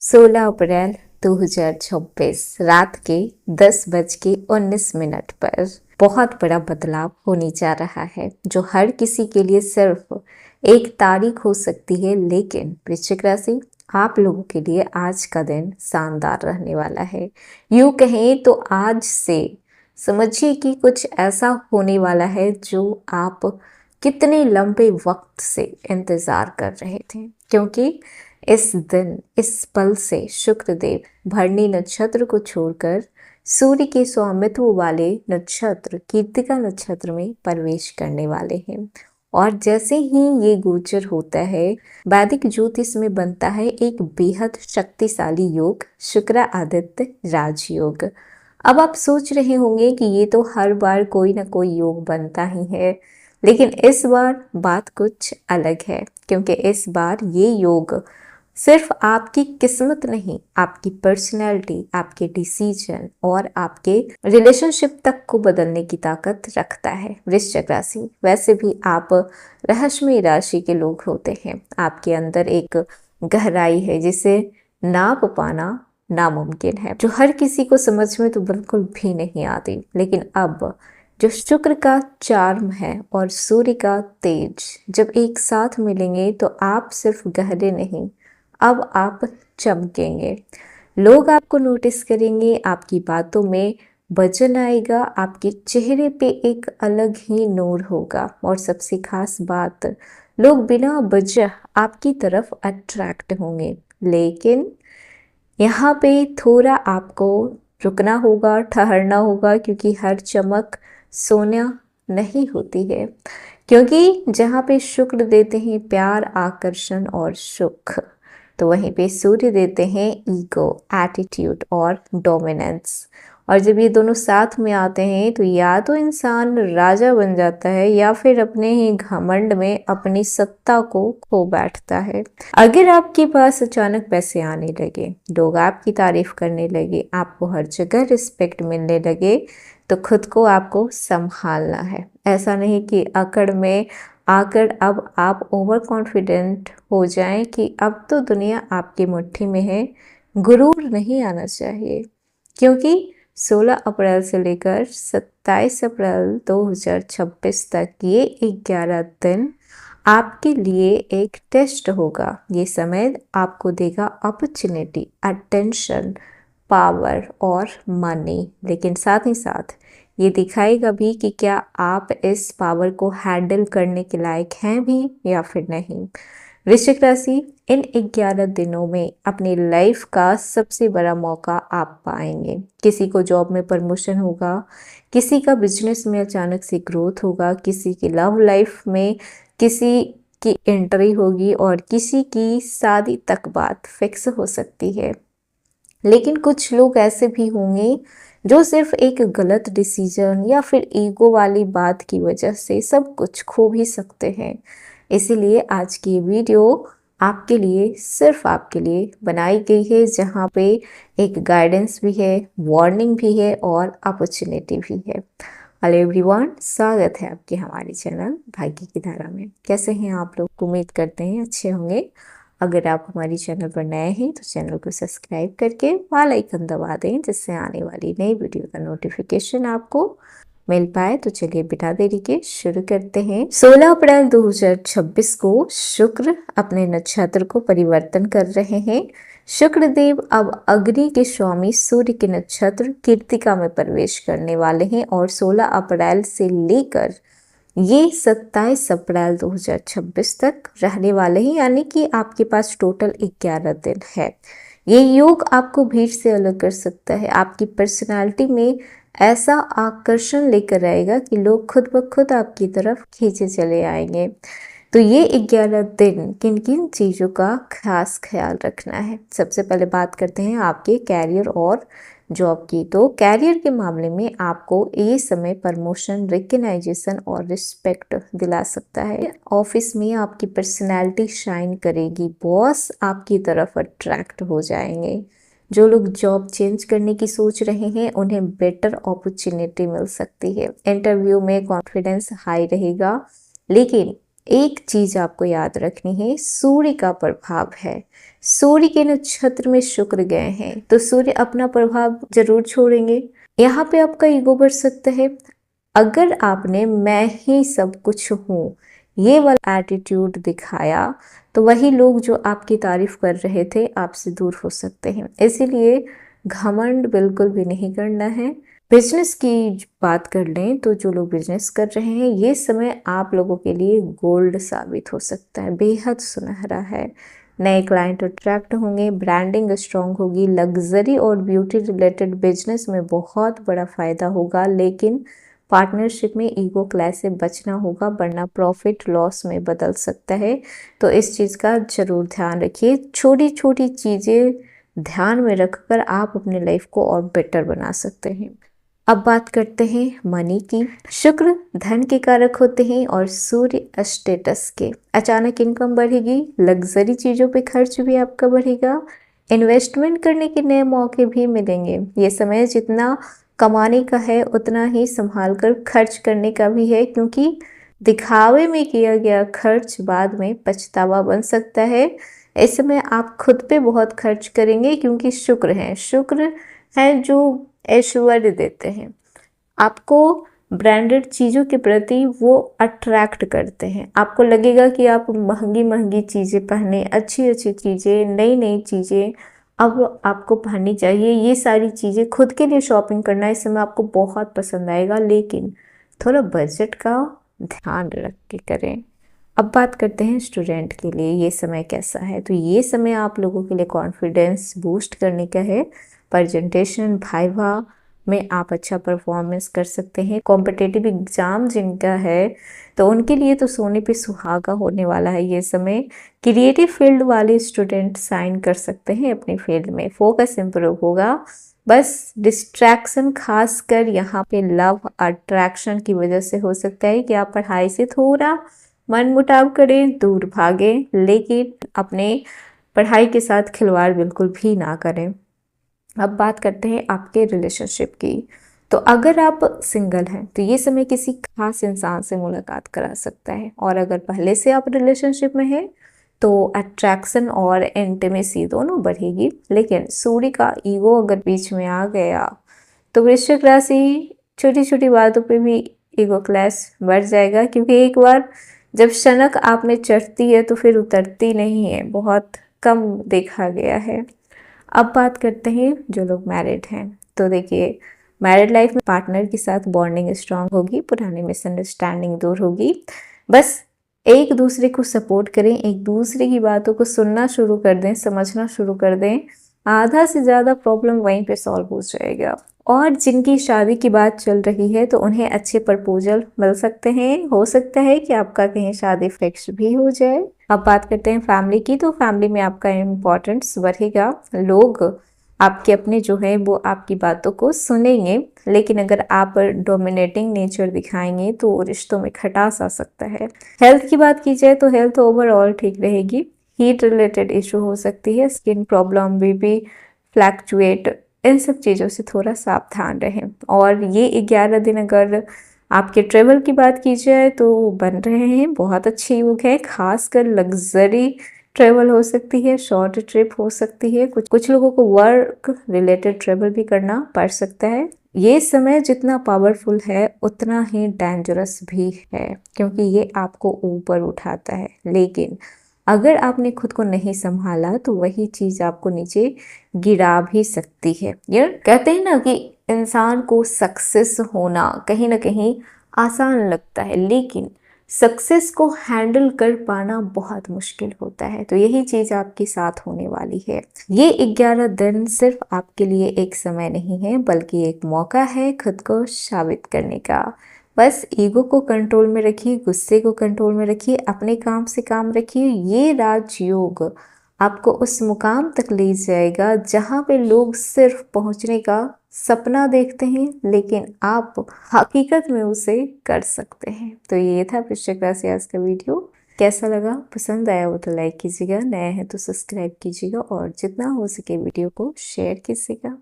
16 अप्रैल 2026 रात के 10:19 पर बहुत बड़ा बदलाव होने जा रहा है जो हर किसी के लिए सिर्फ एक तारीख हो सकती है, लेकिन वृश्चिक राशि आप लोगों के लिए आज का दिन शानदार रहने वाला है। यूं कहें तो आज से समझिए कि कुछ ऐसा होने वाला है जो आप कितने लंबे वक्त से इंतजार कर रहे थे, क्योंकि इस दिन इस पल से शुक्र देव भरणी नक्षत्र को छोड़कर सूर्य के स्वामित्व वाले नक्षत्र कृत्तिका नक्षत्र में प्रवेश करने वाले हैं। और जैसे ही ये गोचर होता है, वैदिक ज्योतिष में बनता है एक बेहद शक्तिशाली योग, शुक्र आदित्य राजयोग। अब आप सोच रहे होंगे कि ये तो हर बार कोई ना कोई योग बनता ही है, लेकिन इस बार बात कुछ अलग है, क्योंकि इस बार ये योग सिर्फ आपकी किस्मत नहीं, आपकी पर्सनैलिटी, आपके डिसीजन और आपके रिलेशनशिप तक को बदलने की ताकत रखता है। वृश्चिक राशि, वैसे भी आप रहस्यमय राशि के लोग होते हैं। आपके अंदर एक गहराई है जिसे नाप पाना नामुमकिन है, जो हर किसी को समझ में तो बिल्कुल भी नहीं आती। लेकिन अब जो शुक्र का चार्म है और सूर्य का तेज जब एक साथ मिलेंगे तो आप सिर्फ गहरे नहीं, अब आप चमकेंगे। लोग आपको नोटिस करेंगे, आपकी बातों में वजन आएगा, आपके चेहरे पे एक अलग ही नूर होगा और सबसे खास बात, लोग बिना वजह आपकी तरफ अट्रैक्ट होंगे। लेकिन यहाँ पे थोड़ा आपको रुकना होगा, ठहरना होगा, क्योंकि हर चमक सोना नहीं होती है। क्योंकि जहाँ पे शुक्र देते हैं प्यार, आकर्षण और सुख, तो वहीं पे सूर्य देते हैं ईगो, एटीट्यूड और डोमिनेंस। और जब ये दोनों साथ में आते हैं तो या तो इंसान राजा बन जाता है या फिर अपने ही घमंड में अपनी सत्ता को खो बैठता है। अगर आपके पास अचानक पैसे आने लगे, लोग आपकी तारीफ करने लगे, आपको हर जगह रिस्पेक्ट मिलने लगे, तो खुद को आपको संभालना है। ऐसा नहीं कि अकड़ में आकर अब आप ओवर कॉन्फिडेंट हो जाएं कि अब तो दुनिया आपकी मुट्ठी में है। गुरूर नहीं आना चाहिए, क्योंकि 16 अप्रैल से लेकर 27 अप्रैल 2026 तक ये 11 दिन आपके लिए एक टेस्ट होगा। ये समय आपको देगा अपॉर्चुनिटी, अटेंशन, पावर और मनी, लेकिन साथ ही साथ ये दिखाएगा भी कि क्या आप इस पावर को हैंडल करने के लायक हैं भी या फिर नहीं। वृश्चिक राशि, इन 11 दिनों में अपनी लाइफ का सबसे बड़ा मौका आप पाएंगे। किसी को जॉब में प्रमोशन होगा, किसी का बिजनेस में अचानक से ग्रोथ होगा, किसी की लव लाइफ में किसी की एंट्री होगी और किसी की शादी तक बात फिक्स हो सकती है। लेकिन कुछ लोग ऐसे भी होंगे जो सिर्फ एक गलत डिसीजन या फिर ईगो वाली बात की वजह से सब कुछ खो भी सकते हैं। इसीलिए आज की ये वीडियो आपके लिए, सिर्फ आपके लिए बनाई गई है, जहाँ पे एक गाइडेंस भी है, वार्निंग भी है और अपॉर्चुनिटी भी है। हेलो एवरीवन, स्वागत है आपके हमारे चैनल भाग्य की धारा में। कैसे हैं आप लोग? उम्मीद करते हैं अच्छे होंगे। अगर आप हमारी चैनल पर नए हैं तो चैनल को सब्सक्राइब करके बेल आइकन दबा दें, जिससे आने वाली नई वीडियो का नोटिफिकेशन आपको मिल पाए। तो चलिए बिना देरी के शुरू करते हैं। 16 अप्रैल 2026 को शुक्र अपने नक्षत्र को परिवर्तन कर रहे हैं। शुक्र देव अब अग्नि के स्वामी सूर्य के नक्षत्र कृत्तिका में प्रवेश करने वाले हैं और 16 अप्रैल से लेकर ये 27 अप्रैल 2026 तक रहने वाले हैं, यानी कि आपके पास टोटल 11 दिन है। ये योग आपको भीड़ से अलग कर सकता है, आपकी पर्सनालिटी में ऐसा आकर्षण लेकर आएगा कि लोग खुद ब खुद आपकी तरफ खींचे चले आएंगे। तो ये 11 दिन किन किन चीज़ों का खास ख्याल रखना है। सबसे पहले बात करते हैं आपके कैरियर और जॉब की। तो कैरियर के मामले में आपको ये समय प्रमोशन, रिकग्नाइजेशन और रिस्पेक्ट दिला सकता है। ऑफिस में आपकी पर्सनैलिटी शाइन करेगी, बॉस आपकी तरफ अट्रैक्ट हो जाएंगे। जो लोग जॉब चेंज करने की सोच रहे हैं उन्हें बेटर अपॉर्चुनिटी मिल सकती है। इंटरव्यू में कॉन्फिडेंस हाई रहेगा, लेकिन एक चीज आपको याद रखनी है, सूर्य का प्रभाव है। सूर्य के नक्षत्र में शुक्र गए हैं तो सूर्य अपना प्रभाव जरूर छोड़ेंगे। यहाँ पे आपका ईगो बढ़ सकता है। अगर आपने मैं ही सब कुछ हूँ ये वाला एटीट्यूड दिखाया तो वही लोग जो आपकी तारीफ कर रहे थे आपसे दूर हो सकते हैं। इसीलिए घमंड बिल्कुल भी नहीं करना है। बिजनेस की बात कर लें तो जो लोग बिजनेस कर रहे हैं ये समय आप लोगों के लिए गोल्ड साबित हो सकता है, बेहद सुनहरा है। नए क्लाइंट अट्रैक्ट होंगे, ब्रांडिंग स्ट्रांग होगी, लग्जरी और ब्यूटी रिलेटेड बिजनेस में बहुत बड़ा फायदा होगा। लेकिन पार्टनरशिप में ईगो क्लैश से बचना होगा वरना प्रॉफिट लॉस में बदल सकता है। तो इस चीज़ का जरूर ध्यान रखिए। छोटी छोटी चीज़ें ध्यान में रखकर आप अपने लाइफ को और बेटर बना सकते हैं। अब बात करते हैं मनी की। शुक्र धन के कारक होते हैं और सूर्य स्टेटस के। अचानक इनकम बढ़ेगी, लग्जरी चीज़ों पे खर्च भी आपका बढ़ेगा, इन्वेस्टमेंट करने के नए मौके भी मिलेंगे। ये समय जितना कमाने का है उतना ही संभाल कर खर्च करने का भी है, क्योंकि दिखावे में किया गया खर्च बाद में पछतावा बन सकता है। इस समय आप खुद पे बहुत खर्च करेंगे क्योंकि शुक्र हैं जो ऐश्वर्य देते हैं। आपको ब्रांडेड चीज़ों के प्रति वो अट्रैक्ट करते हैं। आपको लगेगा कि आप महंगी महंगी चीज़ें पहने, अच्छी अच्छी चीज़ें, नई नई चीज़ें अब आपको पहननी चाहिए। ये सारी चीज़ें खुद के लिए शॉपिंग करना इस समय आपको बहुत पसंद आएगा, लेकिन थोड़ा बजट का ध्यान रख के करें। अब बात करते हैं स्टूडेंट के लिए ये समय कैसा है। तो ये समय आप लोगों के लिए कॉन्फिडेंस बूस्ट करने का है। प्रेजेंटेशन, वाइवा में आप अच्छा परफॉर्मेंस कर सकते हैं। कॉम्पिटिटिव एग्जाम जिनका है तो उनके लिए तो सोने पे सुहागा होने वाला है ये समय। क्रिएटिव फील्ड वाले स्टूडेंट साइन कर सकते हैं अपनी फील्ड में, फोकस इंप्रूव होगा। बस डिस्ट्रैक्शन खासकर यहाँ पे लव अट्रैक्शन की वजह से हो सकता है कि आप पढ़ाई से थोड़ा मन मुटाव करें, दूर भागें, लेकिन अपने पढ़ाई के साथ खिलवाड़ बिल्कुल भी ना करें। अब बात करते हैं आपके रिलेशनशिप की। तो अगर आप सिंगल हैं तो ये समय किसी खास इंसान से मुलाकात करा सकता है, और अगर पहले से आप रिलेशनशिप में हैं तो अट्रैक्शन और इंटीमेसी दोनों बढ़ेगी। लेकिन सूर्य का ईगो अगर बीच में आ गया तो वृश्चिक राशि छोटी छोटी बातों पे भी ईगो क्लैश बढ़ जाएगा, क्योंकि एक बार जब शनक आप में चढ़ती है तो फिर उतरती नहीं है, बहुत कम देखा गया है। अब बात करते हैं जो लोग मैरिड हैं। तो देखिए, मैरिड लाइफ में पार्टनर के साथ बॉन्डिंग स्ट्रांग होगी, पुरानी मिसअंडरस्टैंडिंग दूर होगी। बस एक दूसरे को सपोर्ट करें, एक दूसरे की बातों को सुनना शुरू कर दें, समझना शुरू कर दें। आधा से ज़्यादा प्रॉब्लम वहीं पे सॉल्व हो जाएगा। और जिनकी शादी की बात चल रही है तो उन्हें अच्छे प्रपोजल मिल सकते हैं। हो सकता है कि आपका कहीं शादी फिक्स भी हो जाए। अब बात करते हैं फैमिली की। तो फैमिली में आपका इम्पोर्टेंस बढ़ेगा। लोग आपके अपने जो है वो आपकी बातों को सुनेंगे, लेकिन अगर आप डोमिनेटिंग नेचर दिखाएंगे तो रिश्तों में खटास आ सकता है। हेल्थ की बात की जाए तो हेल्थ ओवरऑल ठीक रहेगी। हीट रिलेटेड इशू हो सकती है, स्किन प्रॉब्लम, बीपी फ्लैक्चुएट, इन सब चीज़ों से थोड़ा सावधान रहें। और ये 11 दिन अगर आपके ट्रेवल की बात की जाए तो बन रहे हैं, बहुत अच्छी योग है। खासकर लग्जरी ट्रेवल हो सकती है, शॉर्ट ट्रिप हो सकती है, कुछ लोगों को वर्क रिलेटेड ट्रेवल भी करना पड़ सकता है। ये समय जितना पावरफुल है उतना ही डेंजरस भी है, क्योंकि ये आपको ऊपर उठाता है। लेकिन अगर आपने खुद को नहीं संभाला तो वही चीज़ आपको नीचे गिरा भी सकती है। यार कहते हैं ना कि इंसान को सक्सेस होना कहीं ना कहीं आसान लगता है, लेकिन सक्सेस को हैंडल कर पाना बहुत मुश्किल होता है। तो यही चीज़ आपके साथ होने वाली है। ये 11 दिन सिर्फ आपके लिए एक समय नहीं है, बल्कि एक मौका है खुद को साबित करने का। बस ईगो को कंट्रोल में रखिए, गुस्से को कंट्रोल में रखिए, अपने काम से काम रखिए। ये राजयोग आपको उस मुकाम तक ले जाएगा जहाँ पे लोग सिर्फ पहुँचने का सपना देखते हैं, लेकिन आप हकीकत में उसे कर सकते हैं। तो ये था वृश्चिक राशि आज का वीडियो। कैसा लगा, पसंद आया हो तो लाइक कीजिएगा, नया है तो सब्सक्राइब कीजिएगा, और जितना हो सके वीडियो को शेयर कीजिएगा।